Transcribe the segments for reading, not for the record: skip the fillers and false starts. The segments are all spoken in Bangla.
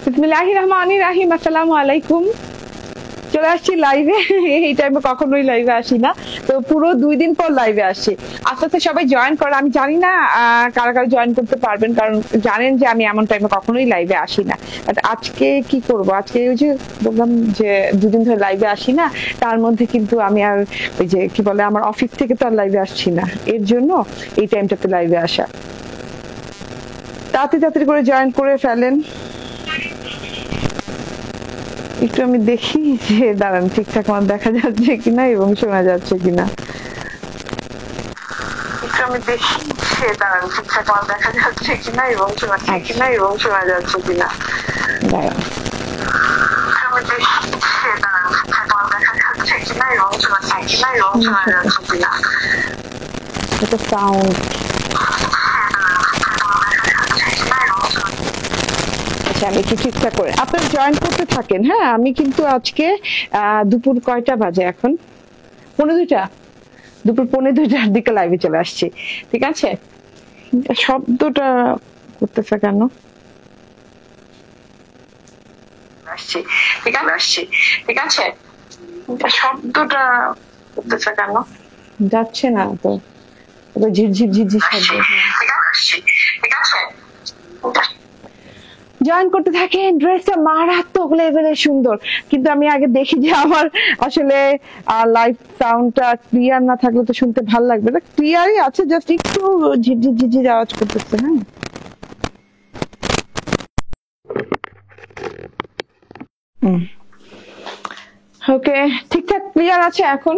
বিসমিল্লাহির রহমানির রহিম। আসসালামু আলাইকুম। চলে আসছি লাইভে। এই টাইমে কখনোই লাইভে আসি না, তো পুরো 2 দিন পর লাইভে আসছি। আস্তে আস্তে সবাই জয়েন করে। আমি জানি না কারা কারা জয়েন করতে পারবেন, কারণ জানেন যে আমি এমন টাইমে কখনোই লাইভে আসি না। বাট আজকে কি করব, আজকে ওই যে বললাম যে 2 দিন ধরে লাইভে আসি না, তার মধ্যে কিন্তু আমি আর ওই যে কি বলে আমার অফিস থেকে তো আর লাইভে আসছি না, এর জন্য এই টাইমটাতে লাইভে আসা। তাড়াতাড়ি করে জয়েন করে ফেলেন। একটু আমি দেখি যে দাঁড়ান ঠিকঠাক আমার দেখা যাচ্ছে কিনা এবং শোনা যাচ্ছে কিনা। একটু আমি দেখি যে দাঁড়ান ঠিকঠাক আমার দেখা যাচ্ছে কিনা এবং শোনা যাচ্ছে কিনা। দাঁড়ান আমি দেখি যে দাঁড়ান ঠিকঠাক আমার দেখা যাচ্ছে কিনা এবং শোনা যাচ্ছে কিনা। এটা সাউন্ড আমি একটু ঠিকঠাক করে আপনারা জয়েন করতে থাকেন। হ্যাঁ, আমি কিন্তু আজকে দুপুর কয়টা বাজে এখন? 1:45, দুপুর 1:45টার দিকে লাইভে চলে আসছি। ঠিক আছে, শব্দটা করতেছে কেন? ঠিক আছে, শব্দটা করতেছে কেন? যাচ্ছে না তো, ঝিরঝির শব্দ। ঠিক আছে, জয়েন করতে থাকেন। ড্রেসটা মারাত্মক লেভেলের সুন্দর, কিন্তু আমি আগে দেখি যে আমার আসলে লাইভ সাউন্ডটা ক্লিয়ার না থাকলে তো শুনতে ভালো লাগবে না। ক্লিয়ারই আছে, জাস্ট একটু ঝিরঝির আওয়াজ করতেছে। হ্যাঁ, ওকে, ঠিকঠাক ক্লিয়ার আছে। এখন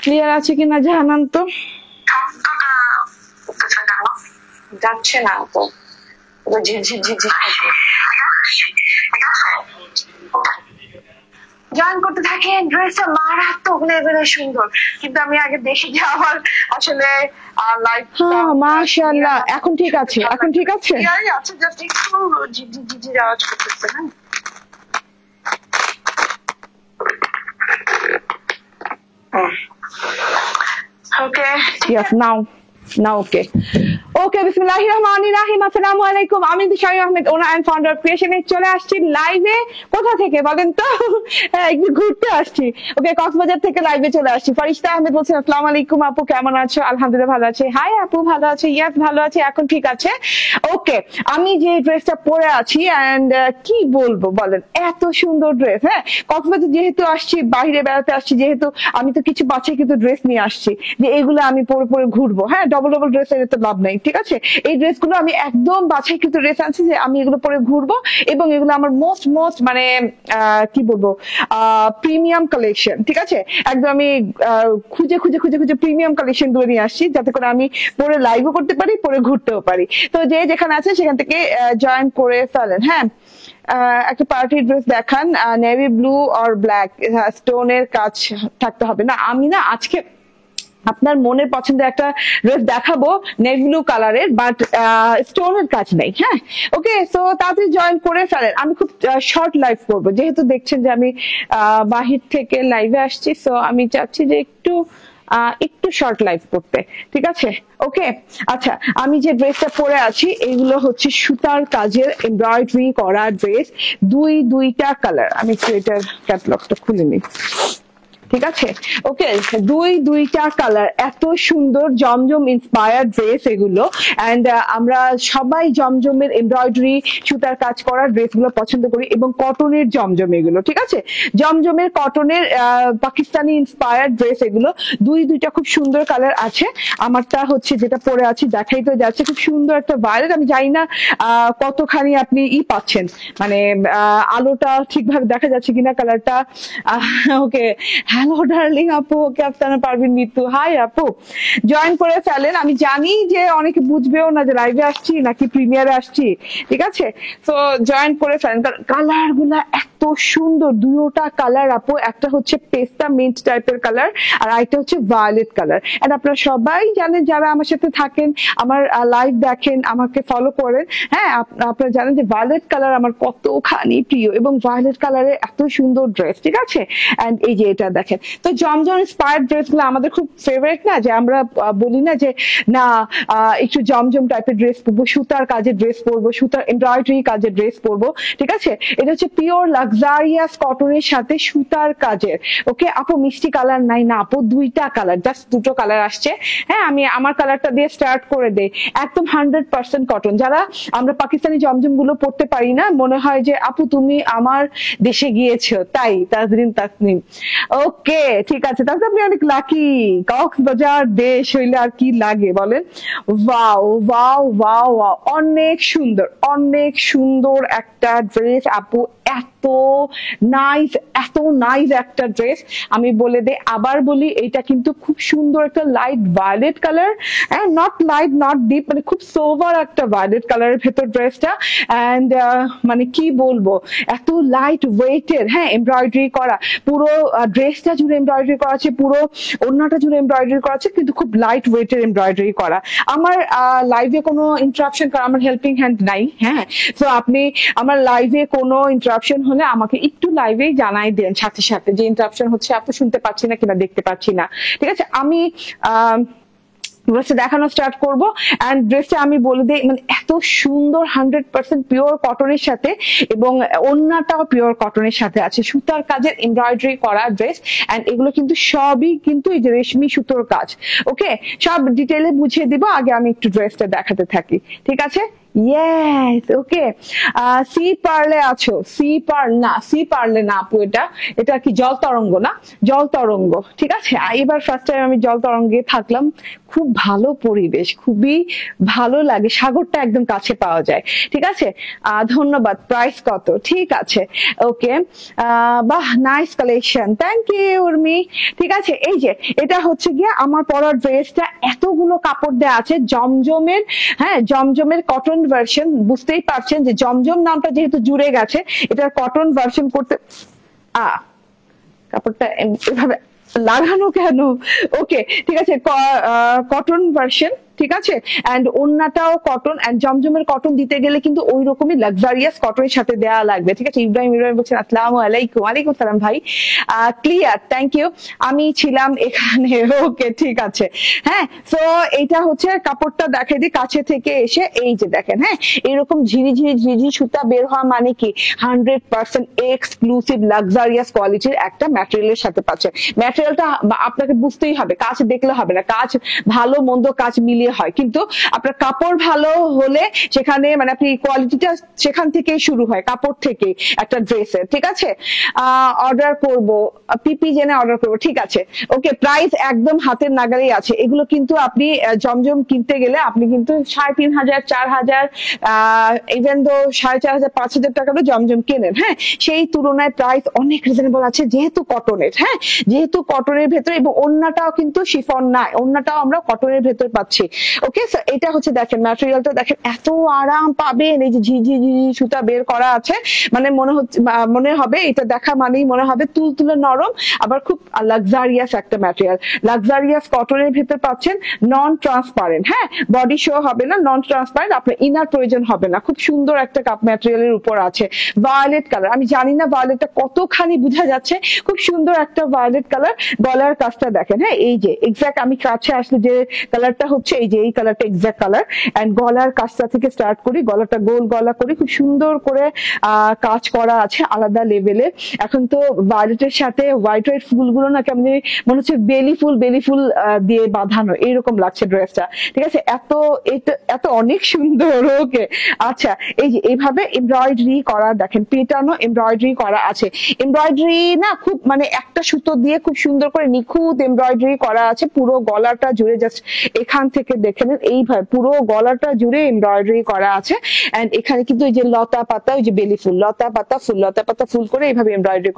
ক্লিয়ার আছে কিনা জানান তো। যাচ্ছে না তো, জয়েন করতে থাকেন। ড্রেসটা মারাত্মক লেভেলের সুন্দর, কিন্তু আমি আগে দেখি যে আমার আসলে লাইভ। মাশাআল্লাহ, এখন ঠিক আছে, এখন ঠিক আছে। জাস্ট একটু ঝিরঝির আওয়াজ করতেছে। হ্যাঁ, ওকে, ইয়েস, নাও ওকে। ওকে, বিসমিল্লাহির রহমানির রহিম। আসসালামু আলাইকুম। আমি Shamim Ahmed, owner and founder ক্রিয়েশনে চলে আসছি লাইভে। কোথা থেকে বলেন তো? একটু ঘুরতে আসছি। ওকে, কক্সবাজার থেকে লাইভে চলে আসছি। ফারিস্তা আহমেদ বলছেন আসসালামু আলাইকুম আপু, কেমন আছো? আলহামদুলিল্লাহ ভালো আছি। হাই আপু, ভালো আছি? ইয়েস, ভালো আছি, এখন ঠিক আছে। ওকে, আমি যে ড্রেসটা পরে আছি এন্ড কি বলবো বলেন, এত সুন্দর ড্রেস। হ্যাঁ, কক্সবাজার যেহেতু আসছি, বাইরে বেড়াতে আসছি, যেহেতু আমি তো কিছু বাচ্চা কিন্তু ড্রেস নিয়ে আসছি যে এগুলো আমি পরে পরে ঘুরবো। হ্যাঁ, ডবল ড্রেস এর তো লাভ নাই। ঠিক আছে, এই ড্রেসগুলো আমি একদম বাছাইকৃত ড্রেস আনছি যে আমি এগুলো পরে ঘুরবো, এবং এগুলো আমার মোস্ট মানে কি বলবো প্রিমিয়াম কালেকশন। ঠিক আছে, একদম আমি খুঁজে প্রিমিয়াম কালেকশন গুলো নিয়ে আসছি, যাতে করে আমি পরে লাইভও করতে পারি, পরে ঘুরতেও পারি। তো যে যেখানে আছে সেখান থেকে জয়েন করে ফেলেন। হ্যাঁ, একটা পার্টি ড্রেস দেখান, নেভি ব্লু আর ব্ল্যাক, স্টোনের কাজ থাকতে হবে না। আমি না আজকে আপনার মনের পছন্দের একটা ড্রেস দেখাবো নেভি ব্লু কালারের, বাট স্টোনের কাজ নেই। হ্যাঁ, ওকে, সো তাড়াতাড়ি জয়েন করে ফেলেন। আমি খুব শর্ট লাইভ করবো, যেহেতু দেখছেন যে আমি বাহির থেকে লাইভে আসছি, সো আমি চাচ্ছি যে একটু শর্ট লাইভ করতে। ঠিক আছে, ওকে। আচ্ছা, আমি যে ড্রেসটা পরে আছি এগুলো হচ্ছে সুতার কাজের এমব্রয়ডারি করা ড্রেস, দুইটা কালার। আমি একটু এটার ক্যাটালগটা খুলে নিই। ঠিক আছে, ওকে, দুইটা কালার, এত সুন্দর জমজম ইন্সপায়ার্ড ড্রেস এগুলো। এন্ড আমরা সবাই জমজমের এমব্রয়ডারি সুতার কাজ করা ড্রেস গুলো পছন্দ করি, এবং কটনের জমজম এগুলো। ঠিক আছে, জমজমের কটনের পাকিস্তানি ইন্সপায়ার্ড ড্রেস এগুলো। দুইটা খুব সুন্দর কালার আছে। আমারটা হচ্ছে যেটা পরে আছি দেখাই তো যাচ্ছে, খুব সুন্দর একটা ভায়োলেট। আমি জানি না কতখানি আপনি পাচ্ছেন, মানে আলোটা ঠিকভাবে দেখা যাচ্ছে কিনা কালারটা। ওকে, হ্যালো ডার্লিং আপু, ওকে, আফসানা পারভিন মিতু, হাই আপু, জয়েন করে ফেলেন। আমি জানি যে অনেকে বুঝবেও না যে লাইভে আসছি নাকি প্রিমিয়ারে আসছি। ঠিক আছে, তো জয়েন করে ফেলেন। কালার গুলা এত সুন্দর, দুটা কালার আপু, একটা হচ্ছে পেস্তা মিন্ট টাইপের কালার, আর আরেকটা হচ্ছে ভায়োলেট কালার। এন্ড আপনারা সবাই জানেন, যারা আমার সাথে থাকেন, আমার লাইভ দেখেন, আমাকে ফলো করেন, হ্যাঁ, আপনারা জানেন যে ভায়োলেট কালার আমার কতখানি প্রিয়, এবং ভায়োলেট কালারের এত সুন্দর ড্রেস। ঠিক আছে, এন্ড এই যে এটা দেখেন, দেখেন। তো জমজম ইন্সপায়ার্ড ড্রেসগুলো আমাদের খুব ফেভারিট না, যে আমরা বলি না যে না একটু জমজম টাইপের ড্রেস পরবো, সুতার কাজের ড্রেস পরবো, সুতার এমব্রয়ডারি কাজের ড্রেস পরবো, ঠিক আছে? এটা হচ্ছে পিওর লাক্সারিয়াস কটনের সাথে সুতার কাজের। ওকে আপু মিষ্টি কালার নাই? না আপু, দুইটা কালার, জাস্ট দুটো কালার আসছে। হ্যাঁ, আমি আমার কালারটা দিয়ে স্টার্ট করে দেই। একদম 100% কটন। যারা আমরা পাকিস্তানি জমজম গুলো পড়তে পারি না, মনে হয় যে আপু তুমি আমার দেশে গিয়েছো, তাই তাজরিন তাসনিম। ওকে ঠিক আছে, তাহলে আপনি অনেক লাকি। কক্সবাজার দেশ হইলে আর কি লাগে বলেন? ওয়াও ওয়াও ওয়াও ওয়াও, অনেক সুন্দর, অনেক সুন্দর একটা ড্রেস আপু, এত নাইস, এত নাইস একটা ড্রেস। আমি বলে দেই, আবার বলি, এটা কিন্তু খুব সুন্দর একটা light violet colour, not light not deep, মানে খুব সোভার একটা ভায়োলেট কালারের ভেতর ড্রেসটা। এন্ড মানে কি বলবো, এত লাইট ওয়েটের, হ্যাঁ এমব্রয়ডারি করা, পুরো ড্রেসটা জুড়ে এমব্রয়ডারি করা আছে, পুরো ওড়নাটা জুড়ে এমব্রয়ডারি করা আছে, কিন্তু খুব লাইট ওয়েটের এমব্রয়ডারি করা। আমার লাইভে কোনো ইন্টারাপশন করা, আমার হেল্পিং হ্যান্ড নাই, হ্যাঁ। তো আপনি আমার লাইভে কোনো ইন্টারাপশন হলে আমাকে একটু লাইভেই জানাই দেন সাথে সাথে, যে ইন্টারাপশন হচ্ছে, আপনি শুনতে পাচ্ছি না কিনা, দেখতে পাচ্ছি না, ঠিক আছে? আমি ড্রেসটা দেখানো স্টার্ট করবো। এন্ড ড্রেসটা আমি বলে দিই, মানে এত সুন্দর, 100% পিওর কটনের সাথে, এবং ওড়নাটাও পিওর কটনের সাথে আছে, সুতার কাজের এমব্রয়ডারি করা ড্রেস। এন্ড এগুলো কিন্তু সবই কিন্তু এই যে রেশমি সুতোর কাজ। ওকে, সব ডিটেইলে বুঝিয়ে দিব, আগে আমি একটু ড্রেসটা দেখাতে থাকি, ঠিক আছে? ইয়েস, ওকে। সি পার্লে আছো? সি পার্ল না, সি পার্লে না আপু, এটা কি জল তরঙ্গ? না, জল তরঙ্গ, ঠিক আছে। এবার ফার্স্ট টাইম আমি জল তরঙ্গে থাকলাম, খুব ভালো পরিবেশ, খুবই ভালো লাগে, সাগরটা একদম কাছে পাওয়া যায়, ঠিক আছে। ধন্যবাদ। প্রাইস কত? ঠিক আছে, ওকে। বাহ, nice collection, thank you Urmi. ঠিক আছে, এই যে এটা হচ্ছে গিয়ে আমার পরার ড্রেসটা, এতগুলো কাপড় দেওয়া আছে জমজমের, হ্যাঁ জমজমের কটন ভার্সন। বুঝতেই পারছেন যে জমজম নামটা যেহেতু জুড়ে গেছে, এটার কটন ভার্সন করতে কাপড়টা এভাবে লাগানো কেন? ওকে ঠিক আছে, কটন ভার্সন, ঠিক আছে। এন্ড ওড়নাটাও কটন, এন্ড জমজমের কটন দিতে গেলে কিন্তু ওই রকমই লাক্সারিয়াস কটনের সাথে দেওয়া লাগবে, ঠিক আছে। ইব্রাহিম বলছেন আসসালামু আলাইকুম। ওয়ালাইকুম সালাম ভাই, ক্লিয়ার, থ্যাংক ইউ। আমি ছিলাম এখানে, ওকে ঠিক আছে। হ্যাঁ, তো এটা হচ্ছে কাপড়টা দেখে দিই কাছে থেকে এসে, এই যে দেখেন, হ্যাঁ এরকম ঝিরি ঝিরি ঝিরি ঝিরি সুতা বের হওয়া, মানে কি 100% এক্সক্লুসিভ লাক্সারিয়াস কোয়ালিটির একটা ম্যাটেরিয়ালের সাথে পাচ্ছেন। ম্যাটেরিয়ালটা আপনাকে বুঝতেই হবে, কাজ দেখলে হবে না, কাজ ভালো মন্দ কাজ মিলিয়ে হয়, কিন্তু আপনার কাপড় ভালো হলে সেখানে মানে আপনি কোয়ালিটিটা সেখান থেকেই শুরু হয়, কাপড় থেকে একটা ড্রেসের, ঠিক আছে। অর্ডার করব, পিপি জেনে অর্ডার করব, ঠিক আছে, ওকে। প্রাইস একদম হাতের নাগালেই আছে। এগুলো কিন্তু আপনি জমজম কিনতে গেলে আপনি কিন্তু 3,500, 4,000, ইভেন দো 4,500, 5,000 টাকারও জমজম কেনেন, হ্যাঁ সেই তুলনায় প্রাইস অনেক রিজনেবল আছে, যেহেতু কটনের, হ্যাঁ যেহেতু কটনের ভেতরে, এবং ওড়নাটাও কিন্তু শিফন না, ওড়নাটাও আমরা কটনের ভেতর পাচ্ছি। ওকে, সো এটা হচ্ছে দেখেন ম্যাটেরিয়ালটা দেখেন, এত আরাম পাবেন, এই যে ঝিঝি সুতা বের করা আছে, মানে মনে হবে এটা দেখা মানেই মনে হবে তুলতুলে নরম, আবার খুব লাক্সারিয়াস একটা ম্যাটেরিয়াল। লাক্সারিয়াস কটনের ভেতর পাচ্ছেন, নন ট্রান্সপারেন্ট, হ্যাঁ বডি শো হবে না, নন ট্রান্সপারেন্ট, আপনার ইনার প্রয়োজন হবে না, খুব সুন্দর একটা কাপ ম্যাটেরিয়ালের উপর আছে। ভায়োলেট কালার, আমি জানি না ভায়োলেটটা কতখানি বোঝা যাচ্ছে, খুব সুন্দর একটা ভায়োলেট কালার। গলার কাজটা দেখেন, হ্যাঁ এই যে এক্সাক্ট আমি কাছে আসলে যে কালারটা হচ্ছে, এই যে এই কালারটা এক্সাক্ট কালার। এন্ড গলার কাজটা থেকে স্টার্ট করি, গলাটা গোল গলা করি, খুব সুন্দর করে কাজ করা আছে আলাদা লেভেলে। এখন তো ভায়োলেটের সাথে হোয়াইট হোয়াইট ফুলগুলো না কেমন মনে হচ্ছে বেলি ফুল দিয়ে বাঁধানো, এইরকম লাগছে ড্রেসটা, ঠিক আছে। এত অনেক সুন্দর, ওকে। আচ্ছা, এই যে এইভাবে এমব্রয়ডারি করা দেখেন, পেটানো এমব্রয়ডারি করা আছে। এমব্রয়ডারি না খুব মানে একটা সুতো দিয়ে খুব সুন্দর করে নিখুঁত এমব্রয়ডারি করা আছে পুরো গলাটা জুড়ে, জাস্ট এখান থেকে দেখে নেন, এইভাবে পুরো গলাটা জুড়ে এমব্রয়ডারি করা আছে। এন্ড এখানে কিন্তু এই যে লতা পাতা, ওই যে বেলি ফুল, লতা পাতা ফুল, লতা পাতা ফুল করে এইভাবে এমব্রয়ডারি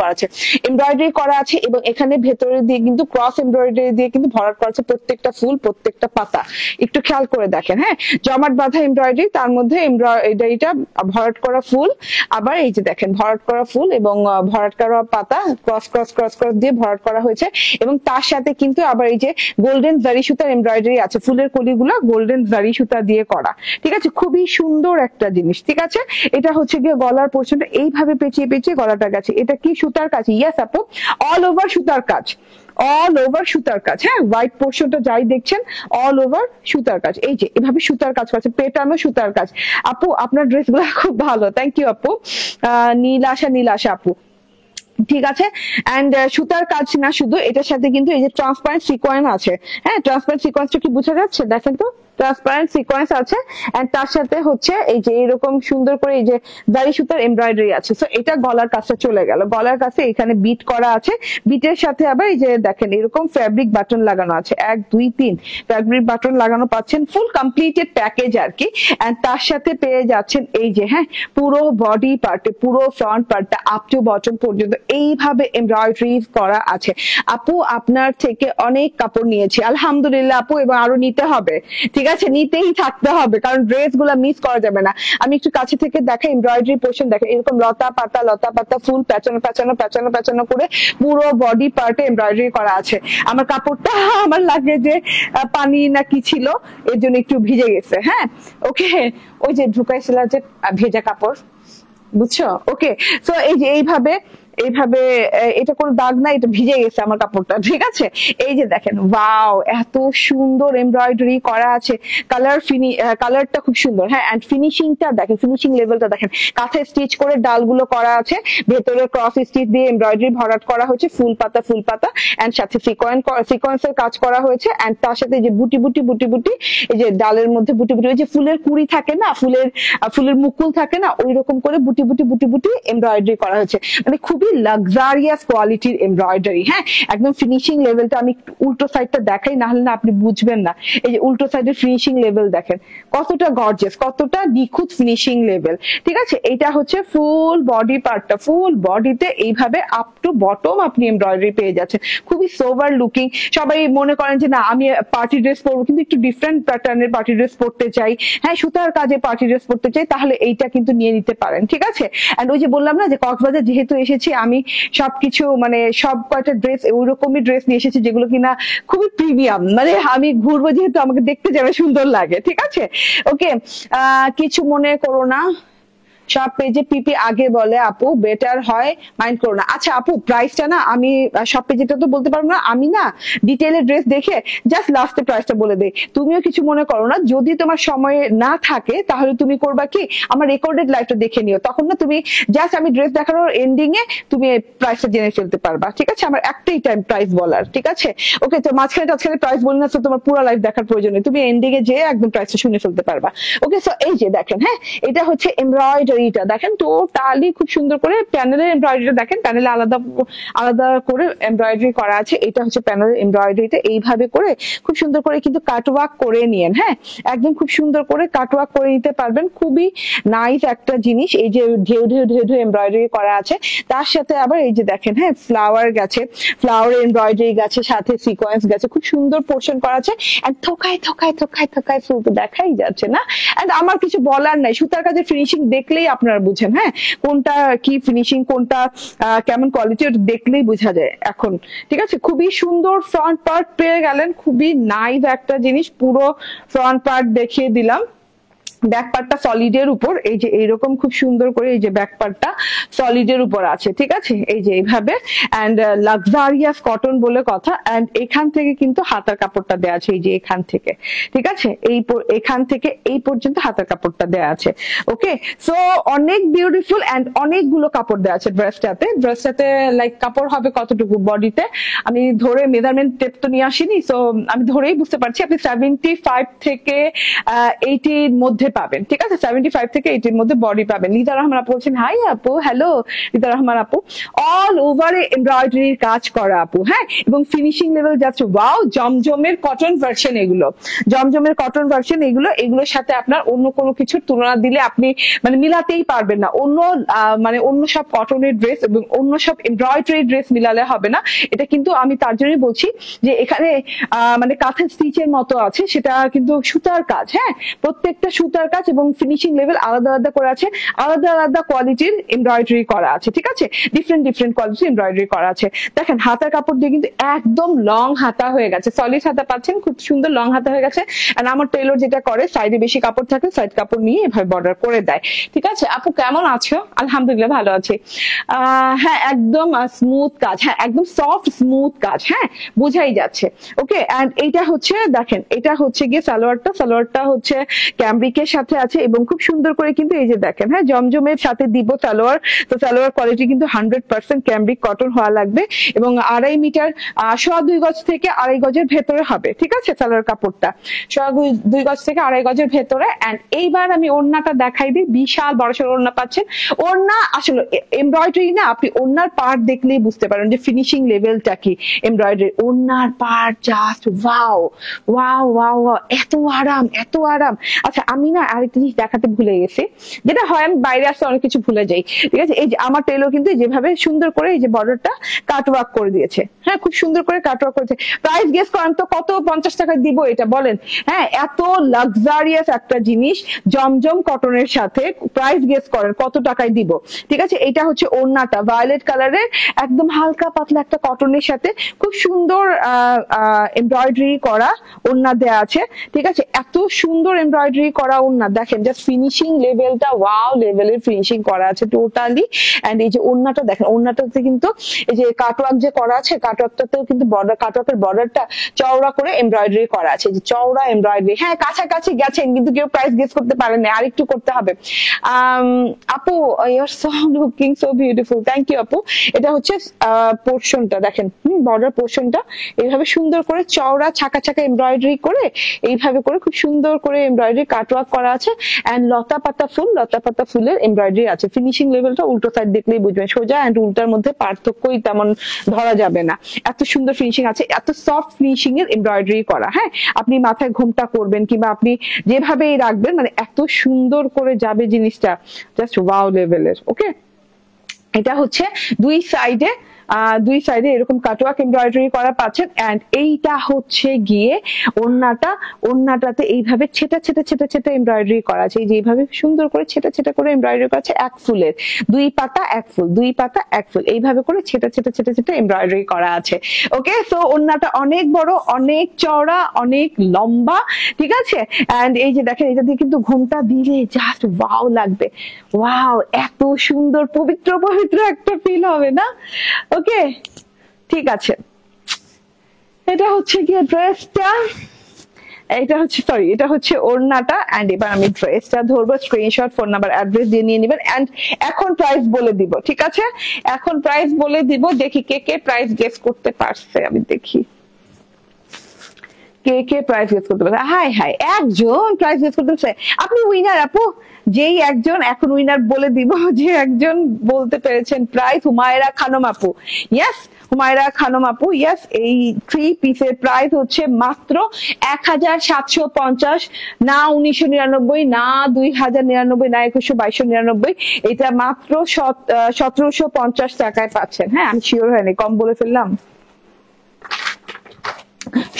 করা আছে, এবং এখানে ভেতরে দিয়ে কিন্তু ক্রস এমব্রয়ডারি দিয়ে কিন্তু ভরাট করা আছে প্রত্যেকটা ফুল, প্রত্যেকটা পাতা। একটু খেয়াল করে দেখেন, হ্যাঁ জমাট বাঁধা এমব্রয়ডারি, তার মধ্যে এমব্রয়ডারিটা ভরাট করা ফুল, আবার এই যে দেখেন ভরাট করা ফুল এবং ভরাট করা পাতা, ক্রস ক্রস ক্রস ক্রস দিয়ে ভরাট করা হয়েছে। এবং তার সাথে কিন্তু আবার এই যে গোল্ডেন জারি সুতার এমব্রয়ডারি আছে, ফুলের কলিগুলা গোল্ডেন জারি সুতা দিয়ে করা, ঠিক আছে, খুবই সুন্দর একটা জিনিস, ঠিক আছে। এটা হচ্ছে গিয়ে গলার পোর্শনটা এইভাবে পেঁচিয়ে পেঁচিয়ে গলাটা গেছে। এটা কি সুতার কাজ? ইয়েস আপু, অল ওভার সুতার কাজ, অল ওভার সুতার কাজ। হ্যাঁ, হোয়াইট পোর্শনটা যাই দেখছেন অল ওভার সুতার কাজ। এই যে এভাবে সুতার কাজ করছে, পেটানো সুতার কাজ। আপু আপনার ড্রেস গুলা খুব ভালো, থ্যাংক ইউ আপু। নীলাশা আপু, ঠিক আছে। এন্ড সুতার কাজ না শুধু, এটার সাথে কিন্তু এই যে ট্রান্সপারেন্ট সিকোয়েন্স আছে। হ্যাঁ, ট্রান্সপারেন্ট সিকোয়েন্সটা কি বোঝা যাচ্ছে? দেখেন তো, ট্রান্সপারেন্ট সিকোয়েন্স আছে এন্ড তার সাথে হচ্ছে এই যে এরকম সুন্দর করে এই যে দাড়ি সুতার এমব্রয়ডারি আছে। সো এটা গলার কাছে চলে গেল, গলার কাছে এখানে বিট করা আছে, বিটের সাথে আবার এই যে দেখেন এরকম ফ্যাব্রিক বাটন লাগানো আছে, 1 2 3 ফ্যাব্রিক বাটন লাগানো পাচ্ছেন, ফুল কমপ্লিটেড প্যাকেজ আর কি। এন্ড তার সাথে পেয়ে যাচ্ছেন এই যে হ্যাঁ পুরো বডি পার্টে, পুরো ফ্রন্ট পার্টটা আপ টু বটম পর্যন্ত এইভাবে এমব্রয়ডারি করা আছে। আপু আপনার থেকে অনেক কাপড় নিয়েছি আলহামদুলিল্লাহ আপু, এবং আরো নিতে হবে, ঠিক আছে, নিতেই থাকতে হবে, কারণ ড্রেস গুলা মিস করা যাবে না। আমি একটু কাছে থেকে দেখা এমব্রয়ডারি পোর্শন দেখেন, এরকম লতা পাতা ফুল প্যাচানো প্যাচানো প্যাচানো প্যাচানো করে পুরো বডি পার্টে এমব্রয়ডারি করা আছে। আমার কাপড়টা আমার লাগে যে পানি না কি ছিল, এর জন্য একটু ভিজে গেছে। হ্যাঁ, ওকে, ওই যে ঢুকাইছিল যে ভেজা কাপড়, বুঝছো? ওকে, সো এই যে এইভাবে এইভাবে এটা কোনো দাগ না, এটা ভিজে গেছে আমার কাপড়টা, ঠিক আছে। এই যে দেখেন, ওয়াও, এত সুন্দর এমব্রয়ডারি করা আছে, কালারটা খুব সুন্দর। হ্যাঁ, এন্ড ফিনিশিংটা দেখেন, ফিনিশিং লেভেলটা দেখেন, কাঁথায় স্টিচ করে ডালগুলো করা আছে, ভেতরে ক্রস স্টিচ দিয়ে এমব্রয়ডারি ভরাট করা হয়েছে, ফুল পাতা এন্ড সাথে সিকোয়েন্সের কাজ করা হয়েছে। এন্ড তার সাথে যে বুটি বুটি বুটি বুটি, এই যে ডালের মধ্যে বুটি বুটি, ওই যে ফুলের কুড়ি থাকে না, ফুলের মুকুল থাকে না, ওই রকম করে বুটি বুটি বুটি বুটি এমব্রয়ডারি করা হয়েছে, মানে খুবই লাক্সারিয়াস কোয়ালিটির এমব্রয়ডারি। হ্যাঁ, একদম ফিনিশিং লেভেলটা আমি উল্টো সাইডটা দেখাই, না হলে না আপনি বুঝবেন না। এই যে উল্টো সাইডের ফিনিশিং লেভেল দেখেন কতটা গর্জিয়াস, কতটা নিখুঁত ফিনিশিং লেভেল, ঠিক আছে। এটা হচ্ছে ফুল বডি পার্টটা, ফুল বডিতে এইভাবে আপ টু বটম আপনি এমব্রয়ডারি পেয়ে যাচ্ছেন, খুবই সোভার লুকিং। সবাই মনে করেন যে না আমি পার্টি ড্রেস পরবো, কিন্তু একটু ডিফারেন্ট প্যাটার্নের পার্টি ড্রেস পরতে চাই, হ্যাঁ সুতার কাজে পার্টি ড্রেস পরতে চাই, তাহলে এইটা কিন্তু নিয়ে নিতে পারেন, ঠিক আছে। এন্ড ওই যে বললাম না যে কক্সবাজার যেহেতু এসেছি, আমি সবকিছু মানে সব কয়টা ড্রেস ওইরকমই ড্রেস নিয়ে এসেছি যেগুলো কিনা খুবই প্রিমিয়াম, মানে আমি ঘুরবো যেহেতু আমাকে দেখতে যাবে সুন্দর লাগে, ঠিক আছে। ওকে, কিছু মনে করো না, সব পেজে পিপি আগে বলে আপু, বেটার হয়, মাইন্ড করো না। আচ্ছা আপু, প্রাইসটা না আমি সব পেজেটা তো বলতে পারবো না, আমি না ডিটেইলে ড্রেস দেখে জাস্ট লাস্টে প্রাইসটা বলে দেই, তুমিও কিছু মনে করো না। যদি তোমার সময় না থাকে তাহলে তুমি করবা কি, আমার রেকর্ডেড লাইভটা দেখে নিও, তখন না তুমি জাস্ট আমি ড্রেস দেখানোর এন্ডিং এ তুমি প্রাইসটা জেনে ফেলতে পারবা, ঠিক আছে। আমার একটাই টাইম প্রাইস বলার, ঠিক আছে। ওকে, তো মাঝখানে প্রাইস বলি না, তো তোমার পুরো লাইভ দেখার প্রয়োজন নেই, তুমি এন্ডিং এ যেয়ে একদম প্রাইসটা শুনে ফেলতে পারবা। ওকে, সো এই যে দেখেন, হ্যাঁ এটা হচ্ছে এমব্রয়ডারিটা দেখেন, তো টালি খুব সুন্দর করে প্যানেলের এমব্রয়ডারিটা দেখেন, প্যানেলে আলাদা আলাদা করে এমব্রয়ডারি করা আছে। এটা হচ্ছে প্যানেলের এমব্রয়ডারিটা, এইভাবে করে খুব সুন্দর করে কিন্তু কাটওয়ার্ক করে নিয়েন। হ্যাঁ, একদম খুব সুন্দর করে কাটওয়ার্ক করে নিতে পারবেন, খুবই নাইস একটা জিনিস। এই যে ঢেউ ঢেউ ঢেউ ঢেউ এমব্রয়ডারি করা আছে, তার সাথে আবার এই যে দেখেন হ্যাঁ ফ্লাওয়ার গেছে, ফ্লাওয়ার এমব্রয়ডারি গেছে, সাথে সিকোয়েন্স গেছে, খুব সুন্দর পোর্শন করা আছে। এন্ড থোকায় থোকায় থোকায় থোকায় ফুল তো দেখাই যাচ্ছে না। এন্ড আমার কিছু বলার নাই, সুতার কাজের ফিনিশিং দেখলেই আপনারা বুঝেন, হ্যাঁ কোনটা কি ফিনিশিং, কোনটা কেমন কোয়ালিটি, ওটা দেখলেই বোঝা যায় এখন, ঠিক আছে। খুবই সুন্দর ফ্রন্ট পার্ট পেয়ে গেলেন, খুবই নাইস একটা জিনিস, পুরো ফ্রন্ট পার্ট দেখিয়ে দিলাম। ব্যাক পার্টটা সলিডের উপর, এই যে এইরকম খুব সুন্দর করে এই যে ব্যাক পার্টটা সলিডের উপর আছে, ঠিক আছে, এই যে এইভাবে। এন্ড লাক্সারিয়াস কটন বলে কথা। এন্ড এখান থেকে কিন্তু হাতার কাপড়টা দেওয়া আছে, এই যে এখান থেকে, ঠিক আছে, এখান থেকে এই পর্যন্ত হাতার কাপড়টা দেওয়া আছে। ওকে, সো অনেক বিউটিফুল এন্ড অনেকগুলো কাপড় দেওয়া আছে ড্রেসটাতে লাইক কাপড় হবে কতটুকু বডিতে, আমি ধরে মেজারমেন্ট টেপ তো নিয়ে আসিনি, সো আমি ধরেই বুঝতে পারছি আপনি 75 থেকে 80 মধ্যে পাবেন, ঠিক আছে, 75 থেকে 80 মধ্যে বডি পাবেন। লিজা রহমান আপু বলছেন হাই আপু, হ্যালো লিজা রহমান আপু, অল ওভার এমব্রয়ডারির কাজ করা আপু, হ্যাঁ, এবং ফিনিশিং লেভেল যাচ্ছে ওয়াও। জমজমের কটন ভার্সন এগুলো, জমজমের কটন ভার্সন এগুলোর সাথে আপনার অন্য কোনো কিছুর তুলনা দিলে আপনি মানে মিলাতেই পারবেন না, মানে অন্য সব কটনের ড্রেস এবং অন্য সব এমব্রয়ডারি ড্রেস মিলালে হবে না। এটা কিন্তু আমি তার জন্যই বলছি যে এখানে মানে কাঁথা স্টিচের মতো আছে, সেটা কিন্তু সুতার কাজ, হ্যাঁ প্রত্যেকটা সুতার হাতার কাজ এবং ফিনিশিং লেভেল আলাদা আলাদা করে আছে, আলাদা আলাদা কোয়ালিটির এমব্রয়ডারি করা আছে, ঠিক আছে, ডিফারেন্ট ডিফারেন্ট কোয়ালিটির এমব্রয়ডারি করা আছে। দেখেন হাতার কাপড় দিয়ে কিন্তু একদম লং হাতা হয়ে গেছে, সলিড হাতা পাচ্ছেন, খুব সুন্দর লং হাতা হয়ে গেছে। আর আমার টেলর যেটা করে সাইডে বেশি কাপড় থাকে, সাইড কাপড় নিয়ে এভাবে বর্ডার করে দেয়, ঠিক আছে। আপু কেমন আছো? আলহামদুলিল্লাহ ভালো আছি। হ্যাঁ একদম স্মুথ কাজ, হ্যাঁ একদম সফট স্মুথ কাজ, হ্যাঁ বোঝাই যাচ্ছে। ওকে, এন্ড এইটা হচ্ছে দেখেন, এটা হচ্ছে গিয়ে সালোয়ারটা হচ্ছে ক্যামব্রিকের সাথে আছে এবং খুব সুন্দর করে কিন্তু এই যে দেখেন, হ্যাঁ জমজমের সাথে দিব সালোয়ার। তো সালোয়ার কোয়ালিটি কিন্তু 100% ক্যামব্রিক কটন হওয়া লাগবে এবং 2.5 মিটার 2.5 গজ থেকে 2.5 গজের ভেতরে হবে, ঠিক আছে। সালোয়ার কাপড়টা 2.5 গজ থেকে 2.5 গজের ভেতরে। এন্ড এইবার আমি ওড়নাটা দেখাই দিই, বিশাল বড়সড় ওড়না পাচ্ছেন। ওড়না আসলে এমব্রয়ডারি না, আপনি ওড়নার পার্ট দেখলেই বুঝতে পারেন যে ফিনিশিং লেভেলটা কি। এমব্রয়ডারি ওড়নার part just wow wow wow, এত আরাম এত আরাম। আচ্ছা আমি না আরেকটা জিনিস দেখাতে ভুলে গেছি, যেটা হয় আমি বাইরে আসতে অনেক কিছু ভুলে যাই, ঠিক আছে। এই যে আমার টেলর কিন্তু যেভাবে সুন্দর করে এই যে বর্ডারটা কাটওয়ার্ক করে দিয়েছে, হ্যাঁ খুব সুন্দর করে কাটওয়ার্ক করেছে। প্রাইস গেস করেন তো কত? 50 টাকা দিব এটা বলেন? হ্যাঁ এত লাক্সারিয়াস একটা জিনিস জমজম কটনের সাথে, প্রাইস গেস করেন কত টাকায় দিব, ঠিক আছে। এটা হচ্ছে ওড়নাটা ভায়োলেট কালারের, একদম হালকা পাতলা একটা কটনের সাথে খুব সুন্দর এমব্রয়ডারি করা ওড়না দেয়া আছে, ঠিক আছে। এত সুন্দর এমব্রয়ডারি করা ওড়না, দেখেন জাস্ট ফিনিশিং লেভেলটা ওয়াও লেভেলের ফিনিশিং করা আছে টোটালি। এন্ড এই যে ওড়নাটা দেখেন, ওড়নাটাতে কিন্তু এই যে কাটওয়ার্ক যে করা আছে, কাটওয়ার্কটাতেও কিন্তু বর্ডার, কাটওয়ার্কের বর্ডারটা চওড়া করে এমব্রয়ডারি করা আছে, যে চওড়া এমব্রয়ডারি। হ্যাঁ কাছাকাছি গেছেন কিন্তু কেউ প্রাইস গেস করতে পারেন না, আরেকটু করতে হবে। আপু you are so looking so beautiful, thank you আপু। এটা হচ্ছে পোর্শনটা দেখেন, বর্ডার পোর্শনটা এইভাবে সুন্দর করে চওড়া ছাকা ছাকা এমব্রয়ডারি করে এইভাবে করে খুব সুন্দর করে এমব্রয়ডারি কাটওয়ার্ক করা আছে। এন্ড লতা পাতা ফুলের এমব্রয়ডারি আছে। ফিনিশিং লেভেলটা উল্টো সাইড দেখলেই বুঝবেন, সোজা এন্ড উল্টার মধ্যে পার্থক্যই তেমন ধরা যাবে না, এত সুন্দর ফিনিশিং আছে, এত সফট ফিনিশিং এর এমব্রয়ডারি করা। হ্যাঁ আপনি মাথায় ঘোমটা করবেন কিংবা আপনি যেভাবেই রাখবেন, মানে এত সুন্দর করে যাবে জিনিসটা, জাস্ট ওয়াও লেভেলের। ওকে, এটা হচ্ছে দুই সাইডে এরকম কাটওয়ার্ক এমব্রয়ডারি করা পাচ্ছেন। এন্ড এইটা হচ্ছে গিয়ে ওড়নাটাতে এইভাবে ছেটা এমব্রয়ডারি করা আছে, এই যে এইভাবে সুন্দর করে ছেটা করে এমব্রয়ডারি করা আছে, এক ফুলের 2 পাতা 1 ফুল, 2 পাতা 1 ফুল, এইভাবে করে ছেটা এমব্রয়ডারি করা আছে। ওকে, সো ওড়নাটা অনেক বড়, অনেক চওড়া, অনেক লম্বা, ঠিক আছে। এন্ড এই যে দেখেন, এটা দিয়ে কিন্তু ঘোমটা দিলে জাস্ট ওয়াও লাগবে, ওয়াও এত সুন্দর পবিত্র একটা ফিল হবে না। ওকে ঠিক আছে, এটা হচ্ছে গিয়ে ড্রেসটা, এটা হচ্ছে ওড়নাটা। এন্ড এবার আমি ড্রেসটা ধরবো, স্ক্রিনশট, ফোন নাম্বার, অ্যাড্রেস দিয়ে নিয়ে নেবেন। এন্ড এখন প্রাইস বলে দিব, ঠিক আছে, এখন প্রাইস বলে দিব। দেখি কে প্রাইস গেস করতে পারছে, আমি দেখি কে প্রাইস গেস করতে পারছে। হাই একজন প্রাইস গেস করতে পারছে, আপনি উইনার আপু। যেই একজন, এখন উইনার বলে দিব, যে একজন বলতে পেরেছেন প্রাইস, হুমায়রা খানম আপু। ইয়েস হুমায়রা খানম আপু, ইয়েস। এই 3 পিসের প্রাইস হচ্ছে মাত্র 1750, না 1999, না 2099, না 2100-2299, এটা মাত্র 1750 টাকায় পাচ্ছেন। হ্যাঁ আমি শিওর হয়নি, কম বলে ফেললাম,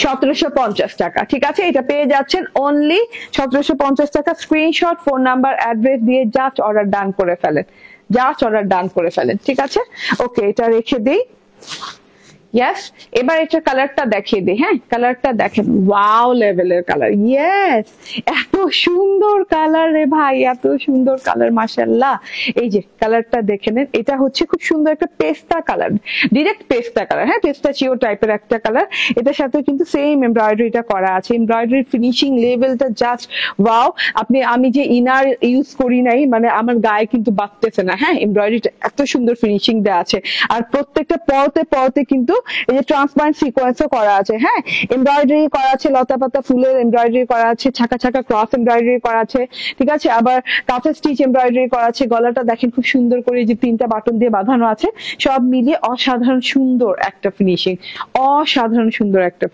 1750 টাকা, ঠিক আছে। এটা পেয়ে যাচ্ছেন অনলি 1750 টাকা। স্ক্রিনশট, ফোন নাম্বার, অ্যাড্রেস দিয়ে জাস্ট অর্ডার ডান করে ফেলেন, ঠিক আছে। ওকে, এটা রেখে দিই। ইয়েস, এবার এটা কালারটা দেখিয়ে দিই। হ্যাঁ কালারটা দেখেন, ওয়াও লেভেলের কালার। ইয়েস, এত সুন্দর কালার রে ভাই, এত সুন্দর কালার, মাশাআল্লাহ। এই যে কালারটা দেখে নেন, এটা হচ্ছে খুব সুন্দর একটা পেস্তা কালার, ডিরেক্ট পেস্তা কালার। হ্যাঁ পেস্তাচিও টাইপের একটা কালার। এটার সাথে কিন্তু সেম এমব্রয়ডারিটা করা আছে, এমব্রয়ডারি ফিনিশিং লেভেলটা জাস্ট ওয়াও। আমি যে ইনার ইউজ করি নাই, মানে আমার গায়ে কিন্তু বাঁধতেছে না। হ্যাঁ এমব্রয়ডারিটা এত সুন্দর ফিনিশিং দেওয়া আছে, আর প্রত্যেকটা পরতে কিন্তু এই যে ট্রান্সপারেন্ট সিকোয়েন্সও করা আছে। হ্যাঁ এমব্রয়ডারি করা আছে, লতা পাতা ফুলের এমব্রয়ডারি করা আছে, ছাকা ক্রস এমব্রয়ডারি করা আছে, ঠিক আছে। আবার কাঁথা স্টিচ এমব্রয়ডারি করা আছে। গলাটা দেখেন খুব সুন্দর করে যে 3টা বাটন দিয়ে বাঁধানো আছে, সব মিলিয়ে অসাধারণ সুন্দর একটা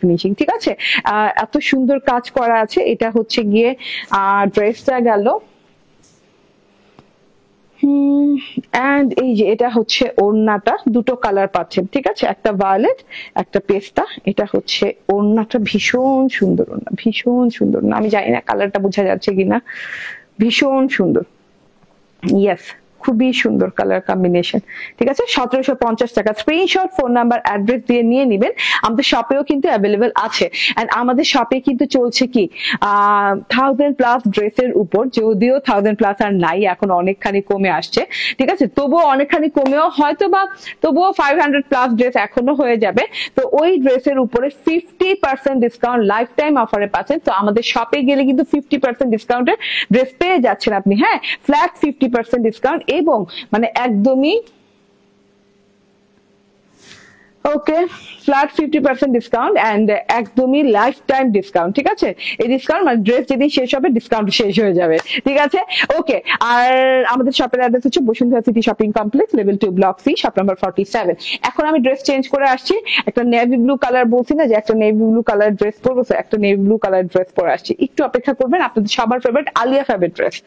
ফিনিশিং, ঠিক আছে। এত সুন্দর কাজ করা আছে। এটা হচ্ছে গিয়ে ড্রেসটা গেল। এন্ড এই যে এটা হচ্ছে ওড়নাটা, দুটো কালার পাচ্ছেন, ঠিক আছে, একটা ভায়োলেট একটা পেস্তা। এটা হচ্ছে ওড়নাটা, ভীষণ সুন্দর ওড়না, আমি জানি না কালারটা বোঝা যাচ্ছে কিনা, ভীষণ সুন্দর, ইয়েস খুবই সুন্দর কালার কম্বিনেশন। ঠিক আছে, 1750 টাকা। স্ক্রিনশট, ফোন নাম্বার, অ্যাড্রেস দিয়ে নিয়ে নিবেন। আমাদের শপেও কিন্তু অ্যাভেলেবেল আছে। এন্ড আমাদের শপে কিন্তু চলছে কি 1000+ ড্রেসের উপর, যদিও 1000+ আর নাই, এখন অনেকখানি কমে আসছে। ঠিক আছে, তবুও অনেকখানি কমেও হয়তো বা তবুও 500+ ড্রেস এখনো হয়ে যাবে। তো ওই ড্রেসের উপরে 50% ডিসকাউন্ট লাইফ টাইম অফারে পাচ্ছেন। তো আমাদের শপে গেলে কিন্তু 50% ডিসকাউন্টের ড্রেস পেয়ে যাচ্ছেন আপনি। হ্যাঁ, ফ্ল্যাট 50% ডিসকাউন্ট, এবং মানে একদমই ওকে ফ্ল্যাট 50% ডিসকাউন্ট এন্ড একদমই লাইফ টাইম ডিসকাউন্ট। ঠিক আছে, এই ডিসকাউন্ট মানে ড্রেস যেদিন শেষ হবে ডিসকাউন্ট শেষ হয়ে যাবে। ঠিক আছে, ওকে। আর আমাদের শপের অ্যাড্রেস হচ্ছে Bashundhara city shopping complex, level 2, block C, shop number 47। এখন আমি ড্রেস চেঞ্জ করে আসছি। একটা নেভি ব্লু কালার বলছি না যে একটা নেভি ব্লু কালার ড্রেস পরবো, একটা নেভি ব্লু কালার ড্রেস পরে আসছি। একটু অপেক্ষা করবেন, আপনাদের সবার ফেভারিট আলিয়া ফেভারিট ড্রেস।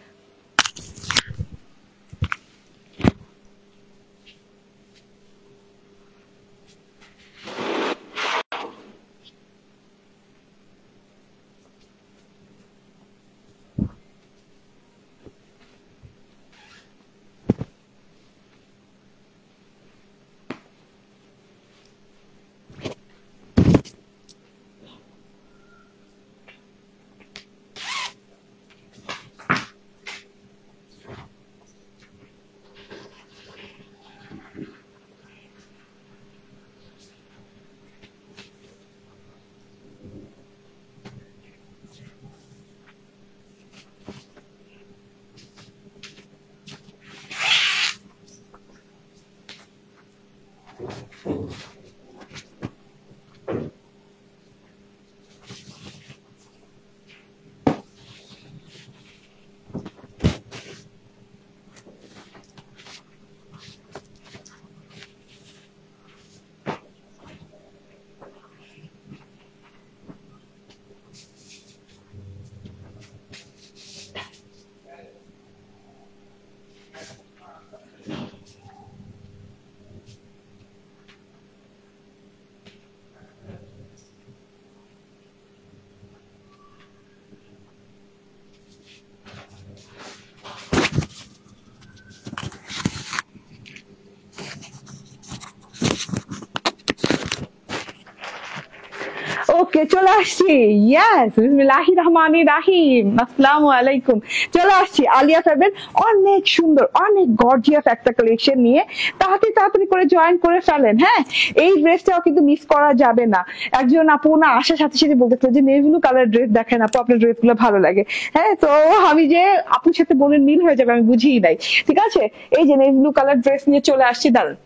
ওকে, চলে আসছি। ইয়েস, বিসমিল্লাহির রহমানির রহিম, আসসালামু আলাইকুম। চলে আসছি আলিয়া ফ্যাবের অনেক সুন্দর, অনেক গর্জিয়াস একটা কালেকশন নিয়ে। তাড়াতাড়ি করে জয়েন করে ফেলেন। হ্যাঁ, এই ড্রেসটাও কিন্তু মিস করা যাবে না। একজন আপু না আসার সাথে সাথে বলতেছিল যে নেভি ব্লু কালার ড্রেস দেখেন আপু, আপনার ড্রেস গুলো ভালো লাগে। হ্যাঁ, তো আমি যে আপুর সাথে বোনের মিল হয়ে যাবে আমি বুঝিই নাই। ঠিক আছে, এই যে নেভি ব্লু কালার ড্রেস নিয়ে চলে আসছি, দাঁড়ান।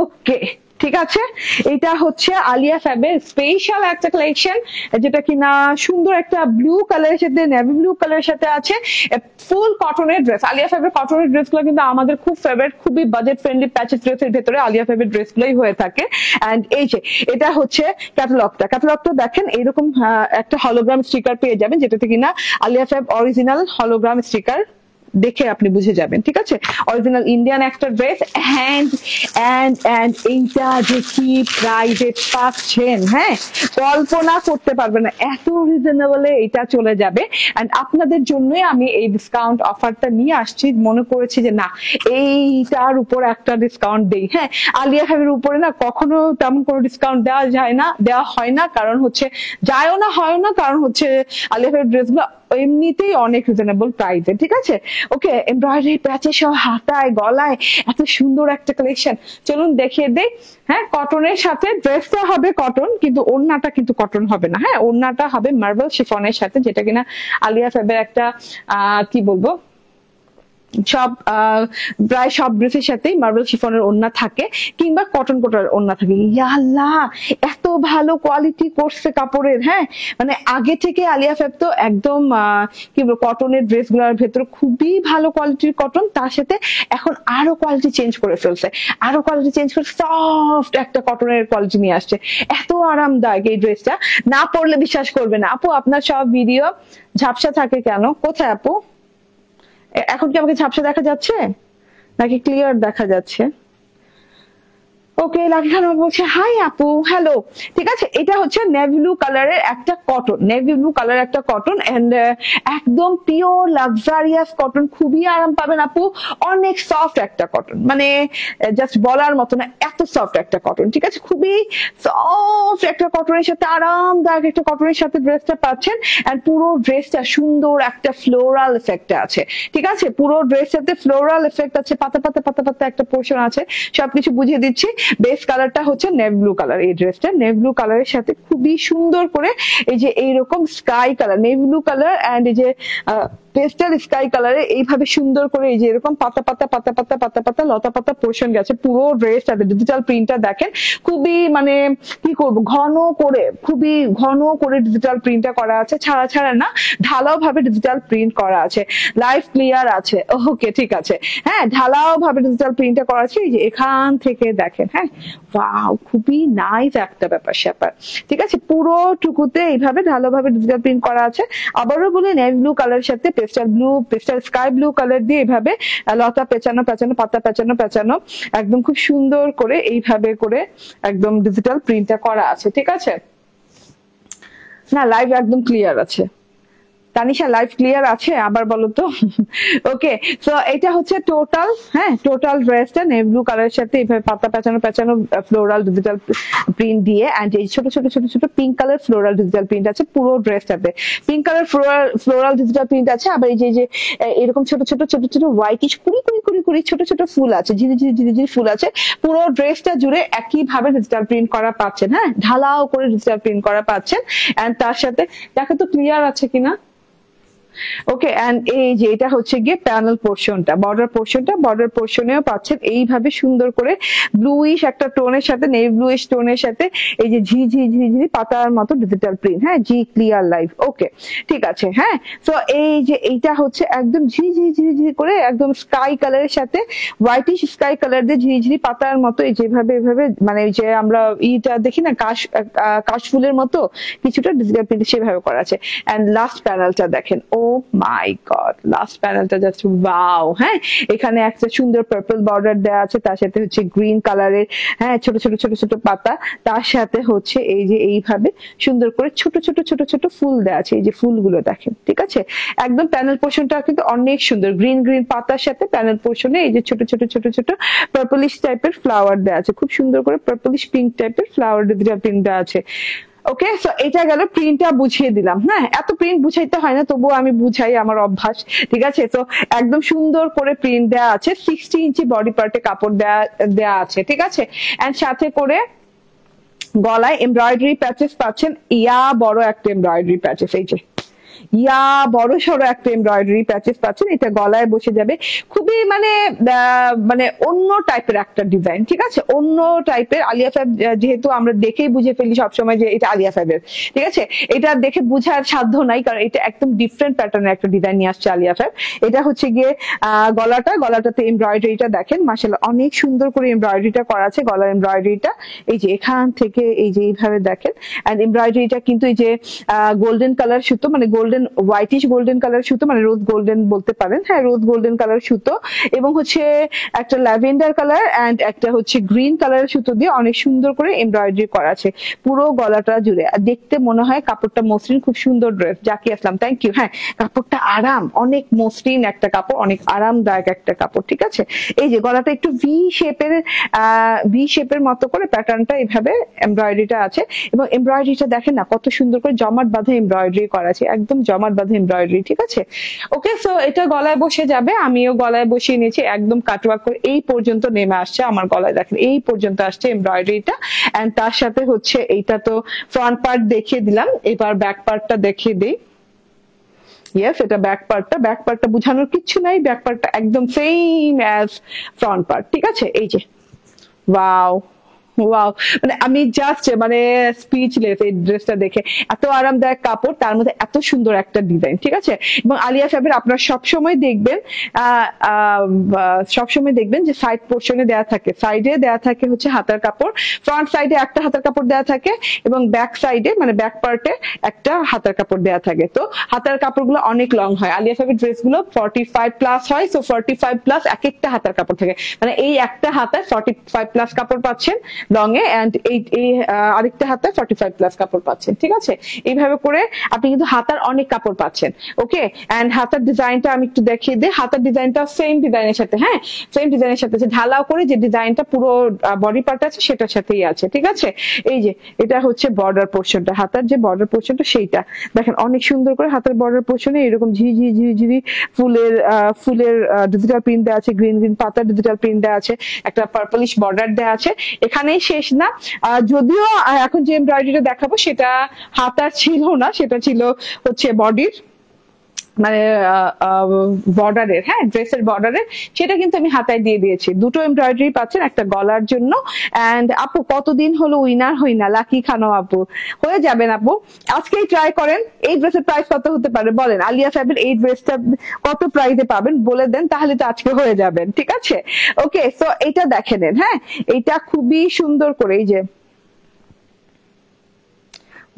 ওকে, ঠিক আছে, এটা হচ্ছে আলিয়া ফ্যাবের স্পেশাল একটা কালেকশন, যেটা কিনা সুন্দর একটা ব্লু কালারের সাথে নেভি ব্লু কালারের সাথে আছে। ফুল কটনের ড্রেস। আলিয়া ফ্যাবের কটনের ড্রেস গুলো কিন্তু আমাদের খুব ফেভারিট, খুবই বাজেট ফ্রেন্ডলি প্যাচেস ড্রেসের ভেতরে আলিয়া ফ্যাবের ড্রেস গুলোই হয়ে থাকে। এন্ড এই যে এটা হচ্ছে ক্যাটালগটা দেখেন, এইরকম একটা হলোগ্রাম স্টিকার পেয়ে যাবেন, যেটাতে কিনা Alia fab original hologram sticker দেখে আপনি বুঝে যাবেন। ঠিক আছে, অরিজিনাল ইন্ডিয়ান একটা ড্রেস। এন্ড এইটা যে কি প্রাইজে পাচ্ছেন, হ্যাঁ কল্পনা করতে পারবেন না, এত রিজনেবলে এটা চলে যাবে। এন্ড আপনাদের জন্যই আমি এই ডিসকাউন্ট অফারটা নিয়ে আসছি। মনে করেছি যে না, এইটার উপর একটা ডিসকাউন্ট দেই। হ্যাঁ, আলিয়া ফ্যাবের উপরে না কখনো তেমন কোনো ডিসকাউন্ট দেওয়া হয় না, কারণ হচ্ছে হয় না, কারণ হচ্ছে আলিয়া ফ্যাবের ড্রেসগুলো এমনিতেই অনেক রিজনেবল প্রাইসে। ঠিক আছে, ওকে। এমব্রয়ডারি প্যাচে সহ হাতায় গলায় এত সুন্দর একটা কালেকশন, চলুন দেখিয়ে দেই। হ্যাঁ, কটনের সাথে ড্রেসটা হবে কটন, কিন্তু ওড়নাটা কিন্তু কটন হবে না। হ্যাঁ, ওড়নাটা হবে মার্বেল শিফনের সাথে, যেটা কিনা আলিয়া ফ্যাবের একটা কি বলবো, সব প্রায় সব ড্রেসের সাথেই মার্বেল শিফনের ওড়না থাকে, কিংবা কটন কোটার ওড়না থাকে। ইয়াল্লাহ, এত ভালো কোয়ালিটি করছে কাপড়ের। হ্যাঁ, মানে আগে থেকে আলিয়া ফ্যাব তো একদম কি বলবো, কটনের ড্রেস গুলোর ভেতরে খুবই ভালো কোয়ালিটির কটন, তার সাথে এখন আরো কোয়ালিটি চেঞ্জ করে ফেলছে, সফট একটা কটনের কোয়ালিটি নিয়ে আসছে। এত আরামদায়ক এই ড্রেসটা, না পরলে বিশ্বাস করবে না। আপু, আপনার সব ভিডিও ঝাপসা থাকে কেন? কোথায় আপু? এখন কি আমাকে ঝাপসা দেখা যাচ্ছে নাকি ক্লিয়ার দেখা যাচ্ছে? ওকে, লাকি খান বলছে হাই আপু, হ্যালো। ঠিক আছে, এটা হচ্ছে নেভি ব্লু কালারের একটা কটন, নেভি ব্লু কালারের একটা কটন এন্ড একদম পিওর লাক্সারিয়াস কটন, খুবই আরাম পাবেন আপু, অনেক সফট একটা কটন, মানে জাস্ট বলার মতো না, এত সফট একটা কটন। ঠিক আছে, খুবই সফট একটা কটনের সাথে আরামদায়ক একটা কটনের সাথে ড্রেসটা পাচ্ছেন এন্ড পুরো ড্রেসটা সুন্দর একটা ফ্লোরাল এফেক্ট আছে। ঠিক আছে, পুরো ড্রেসটাতে ফ্লোরাল এফেক্ট আছে, পাতা পাতা পাতা পাতা একটা পোর্শন আছে, সবকিছু বুঝিয়ে দিচ্ছি। বেস কালারটা হচ্ছে নেভি ব্লু কালার, এই ড্রেসটা নেভি ব্লু কালারের সাথে খুবই সুন্দর করে এই যে এইরকম sky colour, navy blue colour and এই যে পেস্টাল স্কাই কালারে এইভাবে সুন্দর করে এই যে এরকম পাতা পাতা পাতা পাতা পাতা পাতা লতা পাতা পোর্শন গেছে পুরো ড্রেসটাতে। ডিজিটাল প্রিন্টটা দেখেন, খুবই মানে কি করব, ঘন করে, খুবই ঘন করে ডিজিটাল প্রিন্টটা করা আছে, ছাড়া ছাড়া না, ঢালাও ভাবে ডিজিটাল প্রিন্ট করা আছে, লাইভ ক্লিয়ার আছে। ওকে, ঠিক আছে, হ্যাঁ, ঢালাও ভাবে ডিজিটাল প্রিন্টটা করা আছে, এই যে এখান থেকে দেখেন, হ্যাঁ, ওয়াও, খুবই নাইস একটা ব্যাপার স্যাপার। ঠিক আছে, পুরো টুকুতে এইভাবে ঢালাও ভাবে ডিজিটাল প্রিন্ট করা আছে। আবারও বলে নেভি ব্লু কালারের সাথে pastel blue, pastel sky blue colour দিয়ে এইভাবে লতা পেঁচানো পেঁচানো, পাতা পেঁচানো পেঁচানো, একদম খুব সুন্দর করে এইভাবে করে একদম ডিজিটাল প্রিন্টটা করা আছে। ঠিক আছে, না লাইভ একদম ক্লিয়ার আছে। তানিশা, লাইভ ক্লিয়ার আছে? আবার বলো তো। ওকে, সো এটা হচ্ছে টোটাল, হ্যাঁ, টোটাল ড্রেসটা নেভি ব্লু কালারের সাথে এইভাবে পাতা পেঁচানো পেঁচানো ফ্লোরাল ডিজিটাল প্রিন্ট দিয়ে এন্ড এই ছোট ছোট ছোট ছোট pink colour floral digital print আছে পুরো ড্রেসটাতে। Pink colour floral digital print আছে, আবার এই যে এরকম ছোট ছোট ছোট ছোট হোয়াইটিশ কুড়ি কুড়ি কুড়ি কুড়ি ছোট ছোট ফুল আছে, ঝিরি ঝিরি ঝিরি ঝিরি ফুল আছে। পুরো ড্রেসটা জুড়ে একই ভাবে ডিজিটাল প্রিন্ট করা পাচ্ছেন, হ্যাঁ, ঢালাও করে ডিজিটাল প্রিন্ট করা পাচ্ছেন এন্ড তার সাথে দেখো তো ক্লিয়ার আছে কিনা। ওকে, এন্ড এই যে এটা হচ্ছে গিয়ে প্যানেল পোর্শনটা, বর্ডার পোর্শনটা, বর্ডার পোর্শনেও পাচ্ছেন এইভাবে সুন্দর করে ব্লুইশ একটা টোনের সাথে, নেভি ব্লুইশ টোনের সাথে এই যে ঝি ঝি ঝি ঝি পাতার মতো ডিজিটাল প্রিন্ট, হ্যাঁ, জি ক্লিয়ার লাইভ। ওকে, ঠিক আছে, হ্যাঁ, তো এই যে এইটা হচ্ছে একদম ঝি ঝি ঝি ঝি করে একদম স্কাই কালারের সাথে হোয়াইটিশ স্কাই কালার দিয়ে ঝিরিঝিরি পাতার মতো এই যেভাবে এভাবে, মানে যে আমরা ইটা দেখি না কাশফুলের মতো কিছুটা ডিজিটাল প্রিন্ট সেভাবে করা আছে। এন্ড লাস্ট প্যানেলটা দেখেন, ও মাই গড, লাস্ট প্যানেলটা জাস্ট ওয়াও। হ্যাঁ, এখানে একটা সুন্দর পার্পল বর্ডার দেওয়া আছে, তার সাথে হচ্ছে গ্রিন কালারের, হ্যাঁ, ছোট ছোট ছোট ছোট পাতা, তার সাথে হচ্ছে এই যে এইভাবে সুন্দর করে ছোট ছোট ছোট ছোট ফুল দেওয়া আছে, এই যে ফুলগুলো দেখেন। ঠিক আছে, একদম প্যানেল পোর্শনটা কিন্তু অনেক সুন্দর, গ্রিন গ্রিন পাতার সাথে প্যানেল পোর্শনে এই যে ছোট ছোট ছোট ছোট পার্পলিশ টাইপের ফ্লাওয়ার দেওয়া আছে, খুব সুন্দর করে পার্পলিশ পিঙ্ক টাইপের ফ্লাওয়ার ডিজিটাল প্রিন্ট দেওয়া আছে। ওকে, সো এটা গেল প্রিন্টটা বুঝিয়ে দিলাম। হ্যাঁ, এত প্রিন্ট বুঝাইতে হয় না, তবুও আমি বুঝাই, আমার অভ্যাস। ঠিক আছে, তো একদম সুন্দর করে প্রিন্ট দেওয়া আছে, 60 ইঞ্চি বডি পার্টে কাপড় দেওয়া আছে। ঠিক আছে, এন্ড সাথে করে গলায় এমব্রয়ডারি প্যাচেস পাচ্ছেন, ইয়া বড় একটা এমব্রয়ডারি প্যাচেস, এই যে ইয়া বড় সড়ো একটা এমব্রয়ডারি প্যাচেস পাচ্ছেন, এটা গলায় বসে যাবে, খুবই মানে মানে অন্য টাইপের একটা ডিজাইন। ঠিক আছে, অন্য টাইপের। আলিয়া সাহেব যেহেতু আমরা দেখেই বুঝে ফেলি সবসময় যে এটা আলিয়া সাহেবের, ঠিক আছে, এটা দেখে বুঝার সাধ্য নাই, কারণ এটা একদম ডিফারেন্ট প্যাটার্নের একটা ডিজাইন নিয়ে আসছে আলিয়া সাহেব। এটা হচ্ছে গিয়ে গলাটাতে এমব্রয়ডারিটা দেখেন, মাশাআল্লাহ অনেক সুন্দর করে এমব্রয়ডারিটা করা আছে। গলার এমব্রয়ডারিটা এই যে এখান থেকে এই যে এইভাবে দেখেন, এন্ড এমব্রয়ডারিটা কিন্তু এই যে গোল্ডেন কালার সুতো, মানে গোল্ডেন হোয়াইটিশ গোল্ডেন কালার সুতো, মানে রোজ গোল্ডেন বলতে পারেন, হ্যাঁ, রোজ গোল্ডেন কালার সুতো, এবং হচ্ছে একটা ল্যাভেন্ডার কালার এন্ড একটা হচ্ছে গ্রিন কালারের সুতো দিয়ে অনেক সুন্দর করে এমব্রয়ডারি করা আছে পুরো গলাটা জুড়ে। দেখতে মনে হয় কাপড়টা মসৃণ, খুব সুন্দর dress. Zaki Aslam, thank you. হ্যাঁ, কাপড়টা আরাম, অনেক মসৃণ একটা কাপড়, অনেক আরামদায়ক একটা কাপড়। ঠিক আছে, এই যে গলাটা একটু ভি শেপের মতো করে প্যাটার্নটা এইভাবে এমব্রয়ডারিটা আছে, এবং এমব্রয়ডারিটা দেখেন না কত সুন্দর করে জমাট বাঁধা এমব্রয়ডারি করা আছে, একদম জমাট বাঁধা এমব্রয়ডারি। ঠিক আছে, ওকে, সো এটা গলায় বসে যাবে, আমিও গলায় বসিয়ে নিয়েছি, একদম কাটওয়ার্ক করে এই পর্যন্ত নেমে আসছে আমার গলায়, দেখেন এই পর্যন্ত আসছে এমব্রয়ডারিটা। এন্ড তার সাথে হচ্ছে এইটা তো ফ্রন্ট পার্ট দেখিয়ে দিলাম, এবার ব্যাক পার্টটা দেখিয়ে দিই। ইয়েস, এটা ব্যাক পার্টটা বোঝানোর কিচ্ছু নাই, ব্যাক পার্টটা একদম সেম অ্যাজ ফ্রন্ট পার্ট। ঠিক আছে, এই যে ওয়াও, ওয়াও, মানে আমি জাস্ট মানে স্পিচলেস এই ড্রেসটা দেখে। এত আরামদায়ক কাপড়, তার মধ্যে এত সুন্দর একটা ডিজাইন, ঠিক আছে। এবং আলিয়া ফ্যাবের আপনারা সবসময় দেখবেন যে সাইড পোর্শনে দেওয়া থাকে, সাইডে দেওয়া থাকে হচ্ছে হাতার কাপড়, ফ্রন্ট সাইডে একটা হাতার কাপড় দেওয়া থাকে এবং ব্যাক সাইডে মানে ব্যাক পার্টে একটা হাতার কাপড় দেওয়া থাকে। তো হাতার কাপড়গুলো অনেক লং হয়, আলিয়া ফ্যাবের ড্রেসগুলো 45+ হয়। সো 45+ এক একটা হাতার কাপড় থাকে, মানে এই একটা হাতায় 45+ কাপড় পাচ্ছেন লং এ, এন্ড এই আরেকটা হাতায় 45+ কাপড় পাচ্ছেন, ঠিক আছে। এইভাবে করে আপনি কিন্তু হাতার অনেক কাপড় পাচ্ছেন। ওকে, এন্ড হাতার ডিজাইনটা আমি একটু দেখিয়ে দিই। হাতার ডিজাইনটা সেম ডিজাইনের সাথে, হ্যাঁ সেম ডিজাইনের সাথে ঢালাও করে যে ডিজাইনটা পুরো বডি পার্ট আছে সেটার সাথেই আছে, ঠিক আছে। এই যে এটা হচ্ছে বর্ডার পোর্শনটা, হাতার যে বর্ডার পোর্শনটা সেইটা দেখেন অনেক সুন্দর করে হাতার বর্ডার পোর্শনে এরকম ঝিরি ফুলের ডিজিটাল প্রিন্ট দেওয়া আছে, গ্রিন পাতার ডিজিটাল প্রিন্ট দেওয়া আছে, একটা পার্পলিশ বর্ডার দেওয়া আছে। এখানেই শেষ না, যদিও এখন যে এমব্রয়ডারিটা দেখাবো সেটা হাতার ছিল না, সেটা ছিল হচ্ছে বডির মানে বর্ডারের, হ্যাঁ ড্রেসের বর্ডারের, সেটা কিন্তু আমি হাতায় দিয়ে দিয়েছি। দুটো এমব্রয়ডারি পাচ্ছেন, একটা গলার জন্য। এন্ড আপু কতদিন হলো উইনার হই না, লাকি খানো আপু, হয়ে যাবেন আপু, আজকেই ট্রাই করেন। এই ড্রেসের প্রাইস কত হতে পারে বলেন, আলিয়া ফ্যাবের এই ড্রেসটা কত প্রাইসে পাবেন বলে দেন, তাহলে তো আজকে হয়ে যাবেন, ঠিক আছে। ওকে, সো এটা দেখে নেন, হ্যাঁ এটা খুবই সুন্দর করে, এই যে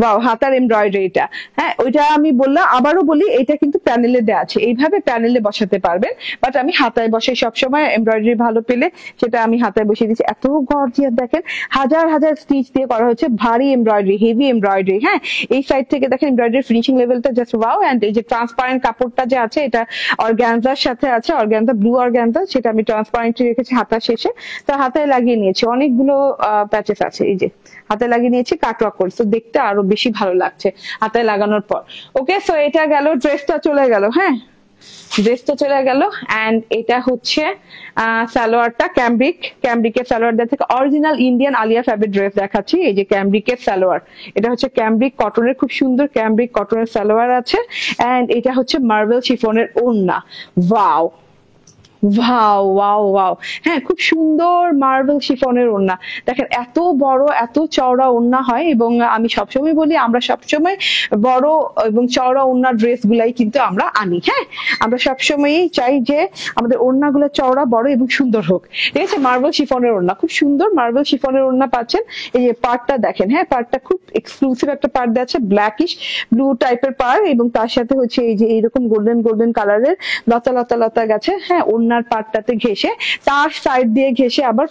ওয়াও হাতার এমব্রয়ডারিটা, হ্যাঁ ওইটা আমি বললাম, আবারও বলি এটা কিন্তু প্যানেলে দেওয়া আছে, এইভাবে প্যানেলে বসাতে পারবেন, বাট আমি হাতায় বসে সবসময় এমব্রয়ডারি ভালো পেলে সেটা আমি হাতায় বসিয়ে দিচ্ছি। এত গর্জিয়াস দেখেন, হাজার হাজার স্টিচ দিয়ে করা হচ্ছে, ভারী এমব্রয়ডারি, হেভি এমব্রয়ডারি। হ্যাঁ এই সাইড থেকে দেখেন এমব্রয়ডারি ফিনিশিং লেভেলটা জাস্ট ওয়াও। এন্ড এই যে ট্রান্সপারেন্ট কাপড়টা যে আছে এটা অর্গানজার সাথে আছে, অর্গানজা ব্লু অর্গানজা, সেটা আমি ট্রান্সপারেন্টলি রেখেছি হাতা শেষে। তো হাতায় লাগিয়ে নিয়েছি, অনেকগুলো প্যাচেস আছে, এই যে হাতায় লাগিয়ে নিয়েছি কাটওয়ার্ক করে, তো দেখতে আরো বেশি ভালো লাগছে হাতায় লাগানোর পর। ওকে, সো এটা গেল, ড্রেসটা চলে গেল, হ্যাঁ ড্রেসটা চলে গেল। এন্ড এটা হচ্ছে সালোয়ারটা, ক্যামব্রিকের সালোয়ার দেওয়া থেকে original Indian Alia fabric dress দেখাচ্ছি। এই যে ক্যামব্রিকের সালোয়ার, এটা হচ্ছে ক্যামব্রিক কটনের, খুব সুন্দর ক্যামব্রিক কটনের সালোয়ার আছে। এন্ড এটা হচ্ছে মার্বেল শিফনের ওড়না, ওয়াও ওয়াও ওয়াও ওয়াও, হ্যাঁ খুব সুন্দর মার্বেল শিফনের ওড়না। দেখেন এত বড় এত চওড়া ওড়না হয়, এবং আমি সবসময় বলি আমরা সবসময় বড় এবং চওড়া ওড়না ড্রেস গুলাই কিন্তু আমরা আনি। হ্যাঁ আমরা সবসময়ই চাই যে আমাদের ওড়না গুলো চওড়া বড় এবং সুন্দর হোক, ঠিক আছে। মার্বেল শিফনের ওড়না, খুব সুন্দর মার্বেল শিফনের ওড়না পাচ্ছেন। এই যে পার্টটা দেখেন, হ্যাঁ পার্টটা খুব এক্সক্লুসিভ একটা পার্ট দেওয়া আছে, ব্ল্যাকিশ ব্লু টাইপের পার্ট, এবং তার সাথে হচ্ছে এই যে এইরকম গোল্ডেন কালারের লতা লতা লতা গেছে, হ্যাঁ ওড়নার পার্টটাতে ঘেসে, তার সাইড দিয়ে ঘেসে আবার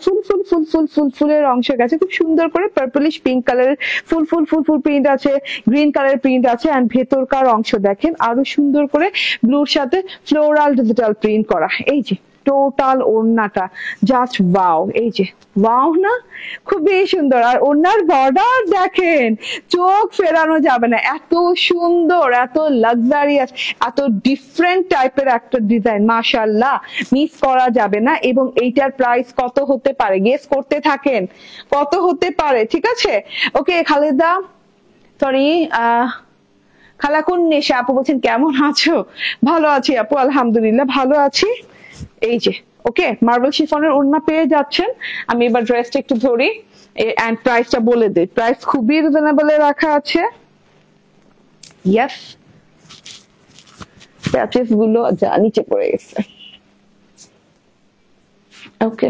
ফুলের অংশ গেছে, খুব সুন্দর করে পার্পলিশ পিঙ্ক কালারের ফুল প্রিন্ট আছে, গ্রিন কালারের প্রিন্ট আছে। এন্ড ভেতরকার অংশ দেখেন আরো সুন্দর করে ব্লুর সাথে ফ্লোরাল ডিজিটাল প্রিন্ট করা। এই যে টোটাল ওড়নাটা জাস্ট ওয়াও, এই যে ওয়াও না, খুবই সুন্দর। আর ওড়নার বর্ডার দেখেন, চোখ ফেরানো যাবে না, এত সুন্দর, এত লাক্সারিয়াস, এত ডিফারেন্ট টাইপের একটা ডিজাইন, মাশাআল্লাহ মিস করা যাবে না। এবং এইটার প্রাইস কত হতে পারে গেস করতে থাকেন, কত হতে পারে, ঠিক আছে। ওকে খালেদা, সরি খালাকুন নেশা আপু বলছেন কেমন আছো, ভালো আছি আপু আলহামদুলিল্লাহ ভালো আছি। এই যে ওকে মার্বেল শিফনের ওড়না পেয়ে যাচ্ছেন। আমি এবার ড্রেসটা একটু ধরি এন্ড প্রাইসটা বলে দিই, প্রাইস খুবই রিজনেবল রাখা আছে। ইয়েস, প্যাচেস গুলো যা নিচে পড়ে গেছে। ওকে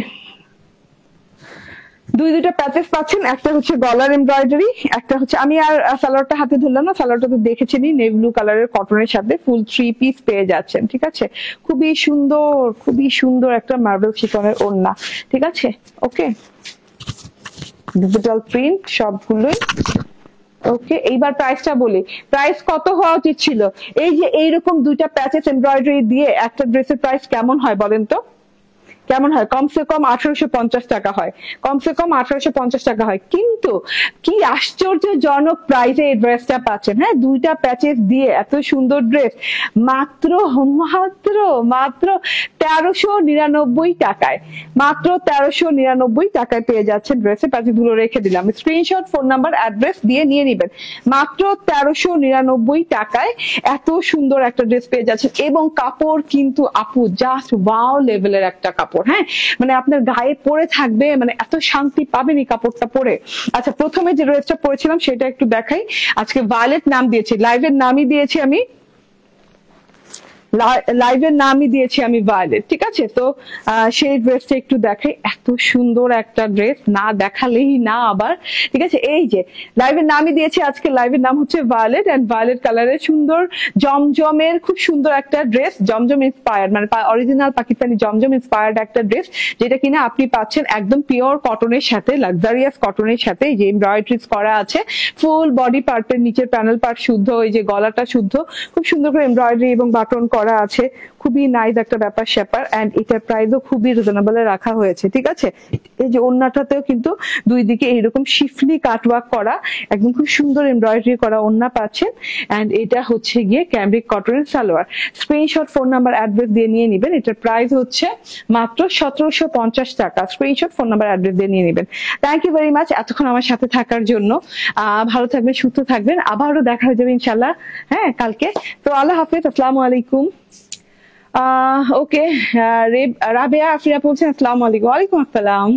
দুইটা প্যাচেস পাচ্ছেন, একটা হচ্ছে গলার এমব্রয়ডারি, একটা হচ্ছে আমি আর সালোয়ারটা হাতে ধরলাম না, সালোয়ারটা তো দেখেছেন নেভি ব্লু কালারের কটনের সাথে ফুল 3 পিস পেয়ে যাচ্ছেন, ঠিক আছে। খুবই সুন্দর একটা মার্বেল শিফনের ওড়না, ঠিক আছে। ওকে ডিজিটাল প্রিন্ট সবগুলোই। ওকে এইবার প্রাইসটা বলি, প্রাইস কত হওয়া উচিত ছিল। এই যে এইরকম দুইটা প্যাচেস এমব্রয়ডারি দিয়ে একটা ড্রেসের প্রাইস কেমন হয় বলেন তো, কেমন হয়? কমসে কম 1850 টাকা হয়, কমসে কম 1850 টাকা হয়। কিন্তু কি আশ্চর্যজনক প্রাইসে এই ড্রেসটা পাচ্ছেন। হ্যাঁ দুইটা প্যাচেস দিয়ে এত সুন্দর ড্রেস মাত্র 1399 টাকায়, মাত্র 1399 টাকায় পেয়ে যাচ্ছেন ড্রেসের প্যাচেস গুলো রেখে দিলাম, স্ক্রিনশট ফোন নাম্বার অ্যাড্রেস দিয়ে নিয়ে নিবেন। মাত্র 1399 টাকায় এত সুন্দর একটা ড্রেস পেয়ে যাচ্ছেন, এবং কাপড় কিন্তু আপু জাস্ট ওয়াও লেভেলের একটা কাপড়। কাপড়, হ্যাঁ মানে আপনার গায়ে পরে থাকবে, মানে এত শান্তি পাবেন এই কাপড়টা পরে। আচ্ছা প্রথমে যে ড্রেসটা পরেছিলাম সেটা একটু দেখাই। আজকে ভায়োলেট নাম দিয়েছি, লাইভের নামই দিয়েছি আমি, লাইভের নামই দিয়েছি আমি ভায়োলেট, ঠিক আছে। তো সেই ড্রেসটা একটু দেখাই, এত সুন্দর একটা ড্রেস, না দেখালেই না আবার, ঠিক আছে। এই যে লাইভের নামই দিয়েছি আজকে, লাইভের নাম হচ্ছে ভায়োলেট, এন্ড ভায়োলেট কালারের সুন্দর জমজমের খুব সুন্দর একটা ড্রেস, জমজম ইন্সপায়ার্ড, মানে অরিজিনাল পাকিস্তানি জমজম ইন্সপায়ার্ড একটা ড্রেস, যেটা কিনা আপনি পাচ্ছেন একদম পিওর কটনের সাথে, লাক্সারিয়াস কটনের সাথে, যে এমব্রয়ডারিজ করা আছে ফুল বডি পার্টের, নিচের প্যানেল পার্ট শুদ্ধ, এই যে গলাটা শুদ্ধ, খুব সুন্দর করে এমব্রয়ডারি এবং বাটন করা আছে, খুবই নাইস একটা ব্যাপার স্যাপার। এন্ড এটার প্রাইসও খুবই রিজনেবল রাখা হয়েছে, ঠিক আছে। এই যে ওন্নাটাতেও কিন্তু দুই দিকে এইরকম শিফলি কাটওয়ার্ক করা, একদম খুব সুন্দর এমব্রয়ডারি করা ওন্না পাচ্ছেন। এন্ড এটা হচ্ছে গিয়ে ক্যামব্রিক কটনের salwar. Screenshot, phone number, address দিয়ে নিয়ে নেবেন। এটার প্রাইস হচ্ছে মাত্র 1750 টাকা। স্ক্রিনশট, ফোন নাম্বার, অ্যাড্রেস দিয়ে নিয়ে নেবেন। থ্যাংক ইউ ভেরি মাচ এতক্ষণ আমার সাথে থাকার জন্য। ভালো থাকবেন, সুস্থ থাকবেন, আবারও দেখা হয়ে যাবে ইনশাল্লাহ, হ্যাঁ কালকে। তো আল্লাহ হাফিজ, আসসালামু আলাইকুম। ওকে, রাবেয়া আফরিয়া বলছেন আসসালামু আলাইকুম। ওয়ালাইকুম আসসালাম।